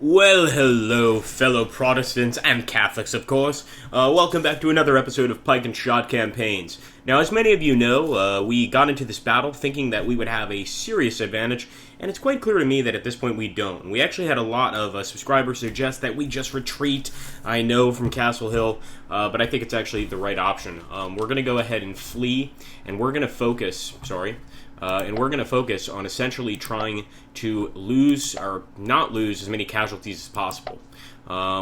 Well, hello, fellow Protestants and Catholics, of course. Welcome back to another episode of Pike and Shot Campaigns. Now, as many of you know, we got into this battle thinking that we would have a serious advantage, and it's quite clear to me that at this point we don't. We actually had a lot of subscribers suggest that we just retreat, I know, from Castle Hill, but I think it's actually the right option. We're going to go ahead and flee, and we're going to focus, on essentially trying to lose, or not lose, as many casualties as possible.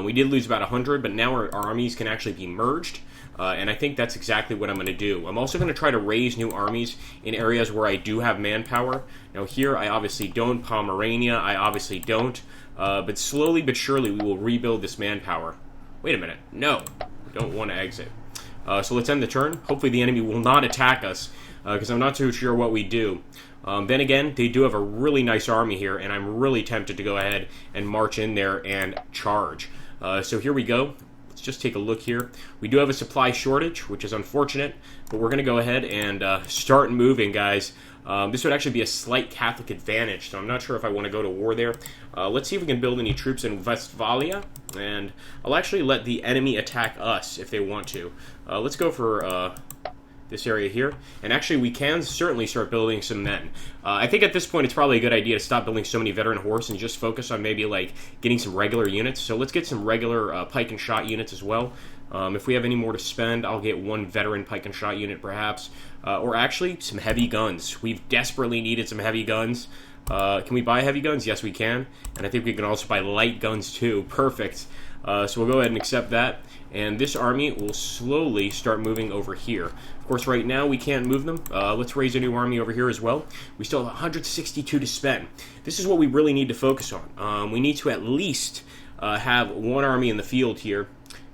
We did lose about 100, but now our armies can actually be merged, and I think that's exactly what I'm going to do. I'm also going to try to raise new armies in areas where I do have manpower. Now here, I obviously don't. Pomerania, I obviously don't. But slowly but surely, we will rebuild this manpower. Wait a minute. No. We don't want to exit. So let's end the turn. Hopefully the enemy will not attack us, because I'm not too sure what we do. Then again, they do have a really nice army here, and I'm really tempted to go ahead and march in there and charge. So here we go. Let's just take a look here. We do have a supply shortage, which is unfortunate, but we're going to go ahead and start moving, guys. This would actually be a slight Catholic advantage, so I'm not sure if I want to go to war there. Let's see if we can build any troops in Westphalia, and I'll actually let the enemy attack us if they want to. Let's go for this area here, and actually we can certainly start building some men. I think at this point it's probably a good idea to stop building so many veteran horse and just focus on maybe like getting some regular units. So let's get some regular pike and shot units as well. If we have any more to spend, I'll get one veteran pike and shot unit perhaps, or actually some heavy guns. We've desperately needed some heavy guns. Can we buy heavy guns? Yes, we can, and I think we can also buy light guns too. Perfect. So we'll go ahead and accept that, and this army will slowly start moving over here. Of course, right now we can't move them. Let's raise a new army over here as well. We still have 162 to spend. This is what we really need to focus on. We need to at least have one army in the field here,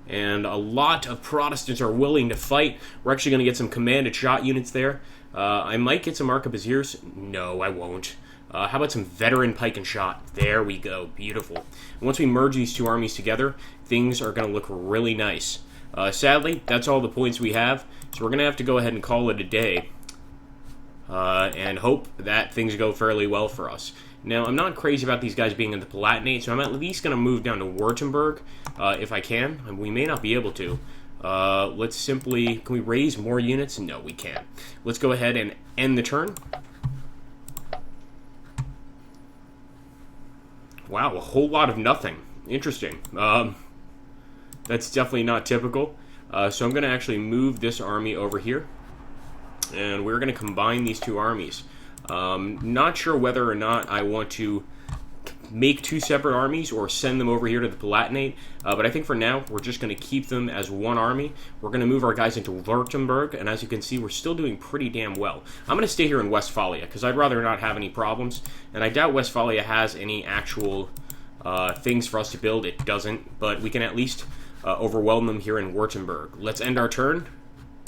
and a lot of Protestants are willing to fight. We're actually going to get some commanded shot units there. I might get some arquebusiers. No, I won't. How about some veteran pike and shot? There we go. Beautiful. And once we merge these two armies together, things are going to look really nice. Sadly, that's all the points we have, so we're going to have to go ahead and call it a day and hope that things go fairly well for us. Now, I'm not crazy about these guys being in the Palatinate, so I'm at least going to move down to Württemberg if I can. And we may not be able to. Let's simply... Can we raise more units? No, we can't. Let's go ahead and end the turn. Wow, a whole lot of nothing. Interesting. That's definitely not typical. So I'm going to actually move this army over here, and we're going to combine these two armies. Not sure whether or not I want to make two separate armies or send them over here to the Palatinate, but I think for now we're just going to keep them as one army. We're going to move our guys into Württemberg, and as you can see, we're still doing pretty damn well. I'm going to stay here in Westphalia because I'd rather not have any problems, and I doubt Westphalia has any actual things for us to build. It doesn't, but we can at least overwhelm them here in Württemberg. Let's end our turn.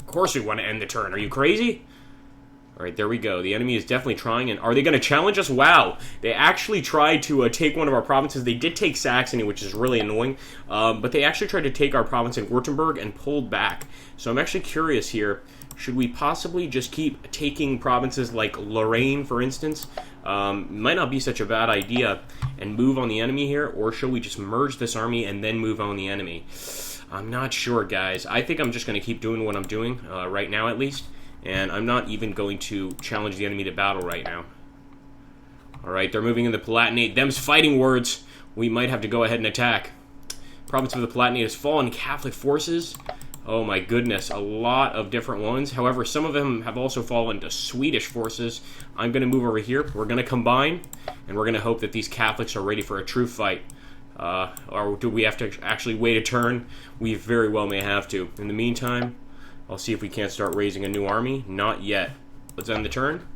Of course we want to end the turn. Are you crazy? Alright, there we go. The enemy is definitely trying, and are they going to challenge us? Wow. They actually tried to take one of our provinces. They did take Saxony, which is really annoying, but they actually tried to take our province in Württemberg and pulled back. So I'm actually curious here. Should we possibly just keep taking provinces like Lorraine, for instance? Might not be such a bad idea, and move on the enemy here, or should we just merge this army and then move on the enemy? I'm not sure, guys. I think I'm just going to keep doing what I'm doing, right now at least. And I'm not even going to challenge the enemy to battle right now. Alright, they're moving in the Palatinate. Them's fighting words. We might have to go ahead and attack. Province of the Palatinate has fallen Catholic forces. Oh my goodness, a lot of different ones. However, some of them have also fallen to Swedish forces. I'm going to move over here. We're going to combine, and we're going to hope that these Catholics are ready for a true fight. Or do we have to actually wait a turn? We very well may have to. In the meantime, I'll see if we can't start raising a new army. Not yet. Let's end the turn.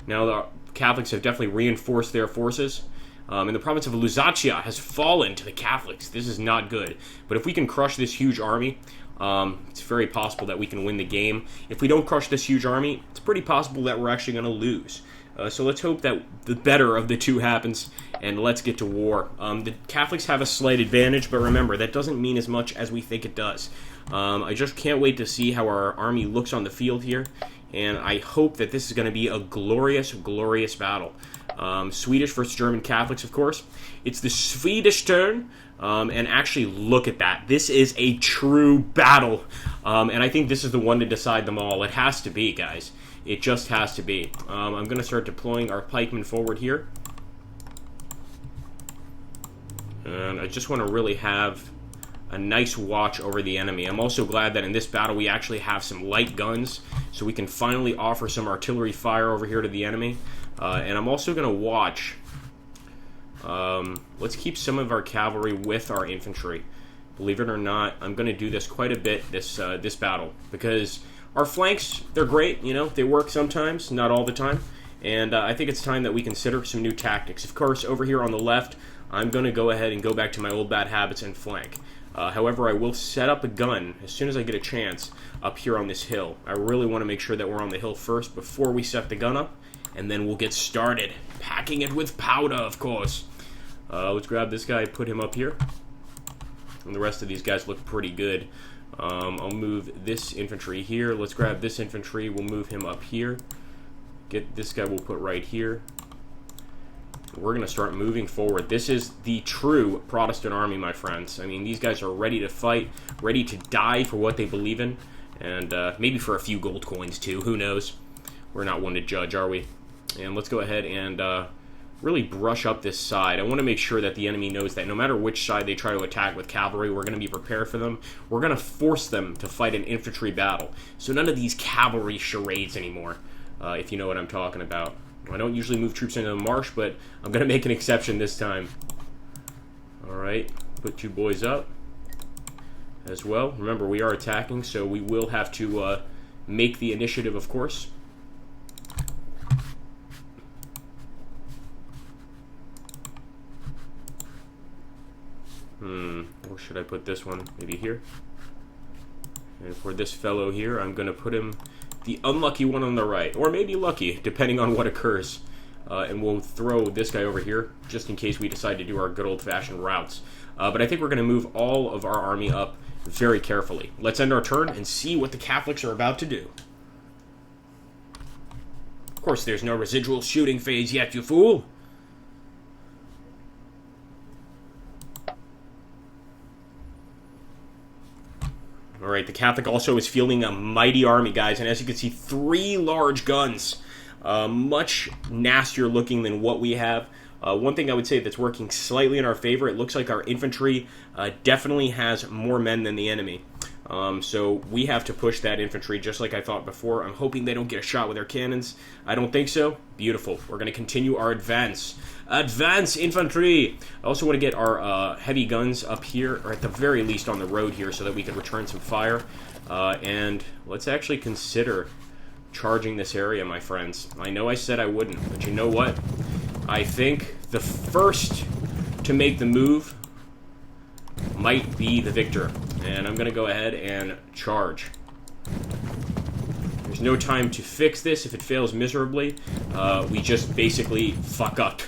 Now the Catholics have definitely reinforced their forces. And the province of Lusatia has fallen to the Catholics. This is not good. But if we can crush this huge army, it's very possible that we can win the game. If we don't crush this huge army, it's pretty possible that we're actually going to lose. So let's hope that the better of the two happens, and let's get to war. The Catholics have a slight advantage, but remember, that doesn't mean as much as we think it does. I just can't wait to see how our army looks on the field here, and I hope that this is going to be a glorious, glorious battle. Swedish versus German Catholics, of course. It's the Swedish turn. And actually, look at that. This is a true battle. And I think this is the one to decide them all. It has to be, guys. It just has to be. I'm going to start deploying our pikemen forward here. And I just want to really have a nice watch over the enemy. I'm also glad that in this battle we actually have some light guns, so we can finally offer some artillery fire over here to the enemy. And I'm also going to watch... let's keep some of our cavalry with our infantry. Believe it or not, I'm going to do this quite a bit this battle, because our flanks, they're great, you know, they work sometimes, not all the time, and I think it's time that we consider some new tactics. Of course, over here on the left, I'm going to go ahead and go back to my old bad habits and flank. However, I will set up a gun as soon as I get a chance up here on this hill. I really want to make sure that we're on the hill first before we set the gun up, and then we'll get started. Packing it with powder, of course. Let's grab this guy, put him up here. And the rest of these guys look pretty good. I'll move this infantry here. Let's grab this infantry. We'll move him up here. Get this guy, we'll put right here. We're going to start moving forward. This is the true Protestant army, my friends. I mean, these guys are ready to fight, ready to die for what they believe in. And maybe for a few gold coins, too. Who knows? We're not one to judge, are we? And let's go ahead and... really brush up this side. I want to make sure that the enemy knows that no matter which side they try to attack with cavalry, we're going to be prepared for them. We're going to force them to fight an infantry battle. So none of these cavalry charades anymore, if you know what I'm talking about. I don't usually move troops into the marsh, but I'm going to make an exception this time. Alright, put you boys up as well. Remember, we are attacking, so we will have to make the initiative, of course. Where should I put this one? Maybe here. And for this fellow here, I'm going to put him the unlucky one on the right. Or maybe lucky, depending on what occurs. And we'll throw this guy over here, just in case we decide to do our good old-fashioned routes. But I think we're going to move all of our army up very carefully. Let's end our turn and see what the Catholics are about to do. Of course, there's no residual shooting phase yet, you fool! Alright, the Catholic also is fielding a mighty army, guys, and as you can see, 3 large guns. Much nastier looking than what we have. One thing I would say that's working slightly in our favor, it looks like our infantry definitely has more men than the enemy. So we have to push that infantry just like I thought before. I'm hoping they don't get a shot with their cannons. I don't think so. Beautiful. We're going to continue our advance. Advance, infantry! I also want to get our heavy guns up here, or at the very least on the road here, so that we can return some fire. And let's actually consider charging this area, my friends. I know I said I wouldn't, but you know what? I think the first to make the move might be the victor. And I'm going to go ahead and charge. There's no time to fix this. If it fails miserably, we just basically fuck up.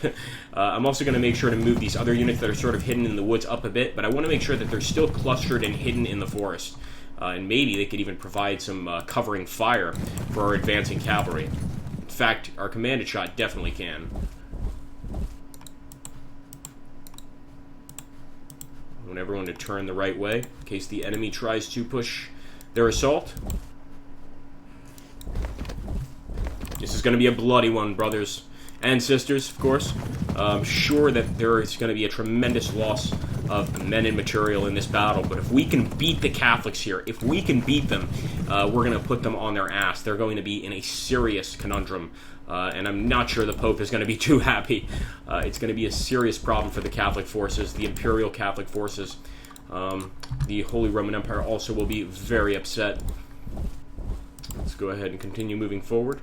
I'm also going to make sure to move these other units that are sort of hidden in the woods up a bit, but I want to make sure that they're still clustered and hidden in the forest. And maybe they could even provide some covering fire for our advancing cavalry. In fact, our commanded shot definitely can. I want everyone to turn the right way in case the enemy tries to push their assault. This is going to be a bloody one, brothers and sisters, of course. I'm sure that there is going to be a tremendous loss of men and material in this battle, but if we can beat the Catholics here, if we can beat them, we're going to put them on their ass. They're going to be in a serious conundrum, and I'm not sure the Pope is going to be too happy. It's going to be a serious problem for the Catholic forces, the Imperial Catholic forces. The Holy Roman Empire also will be very upset. Let's go ahead and continue moving forward.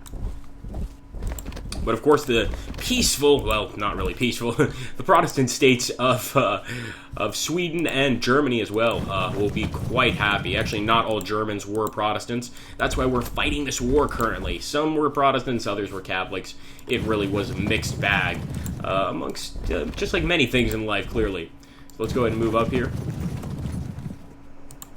But of course, the peaceful, well, not really peaceful, the Protestant states of Sweden and Germany as well will be quite happy. Actually, not all Germans were Protestants. That's why we're fighting this war currently. Some were Protestants, others were Catholics. It really was a mixed bag amongst just like many things in life, clearly. So let's go ahead and move up here.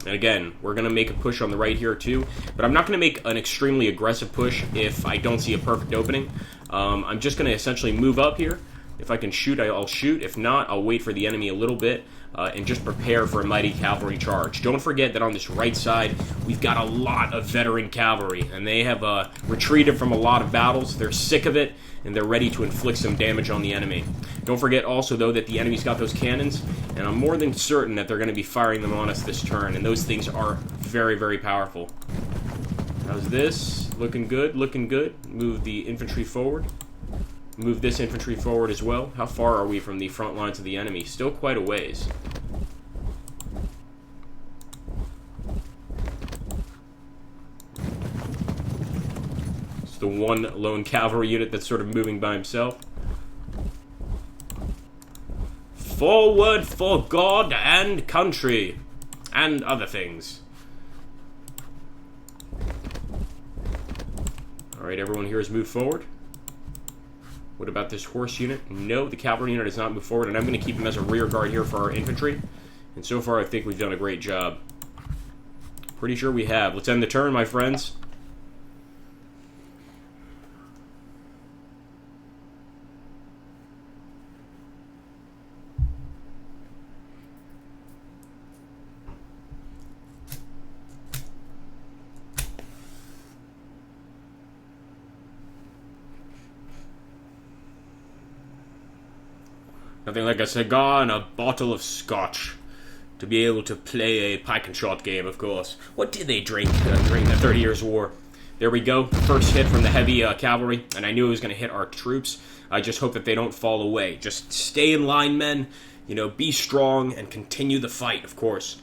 And again, we're going to make a push on the right here too, but I'm not going to make an extremely aggressive push if I don't see a perfect opening. I'm just going to essentially move up here. If I can shoot, I'll shoot. If not, I'll wait for the enemy a little bit and just prepare for a mighty cavalry charge. Don't forget that on this right side, we've got a lot of veteran cavalry, and they have retreated from a lot of battles. They're sick of it, and they're ready to inflict some damage on the enemy. Don't forget also, though, that the enemy's got those cannons, and I'm more than certain that they're going to be firing them on us this turn, and those things are very, very powerful. How's this? Looking good, looking good. Move the infantry forward. Move this infantry forward as well. How far are we from the front lines of the enemy? Still quite a ways. It's the one lone cavalry unit that's sort of moving by himself. Forward for God and country, and other things. Alright, everyone here has moved forward. What about this horse unit? No, the cavalry unit has not moved forward, and I'm going to keep them as a rear guard here for our infantry. And so far, I think we've done a great job. Pretty sure we have. Let's end the turn, my friends. Nothing like a cigar and a bottle of scotch to be able to play a pike and shot game, of course. What did they drink during the 30 Years' War? There we go. First hit from the heavy cavalry, and I knew it was going to hit our troops. I just hope that they don't fall away. Just stay in line, men. You know, be strong and continue the fight, of course.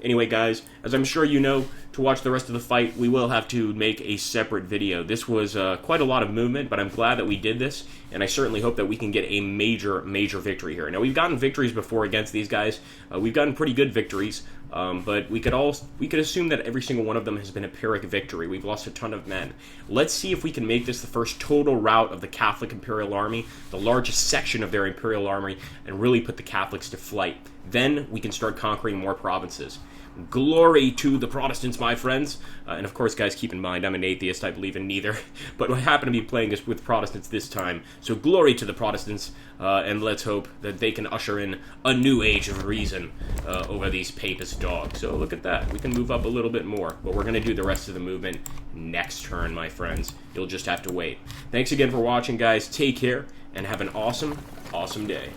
Anyway, guys, as I'm sure you know, to watch the rest of the fight, we will have to make a separate video. This was quite a lot of movement, but I'm glad that we did this, and I certainly hope that we can get a major, major victory here. Now, we've gotten victories before against these guys. We've gotten pretty good victories, but we could assume that every single one of them has been a Pyrrhic victory. We've lost a ton of men. Let's see if we can make this the first total rout of the Catholic Imperial Army, the largest section of their Imperial Army, and really put the Catholics to flight. Then we can start conquering more provinces. Glory to the Protestants, my friends. And of course, guys, keep in mind, I'm an atheist. I believe in neither. But I happen to be playing this with Protestants this time. So glory to the Protestants. And let's hope that they can usher in a new age of reason over these papist dogs. So look at that. We can move up a little bit more. But we're going to do the rest of the movement next turn, my friends. You'll just have to wait. Thanks again for watching, guys. Take care and have an awesome, awesome day.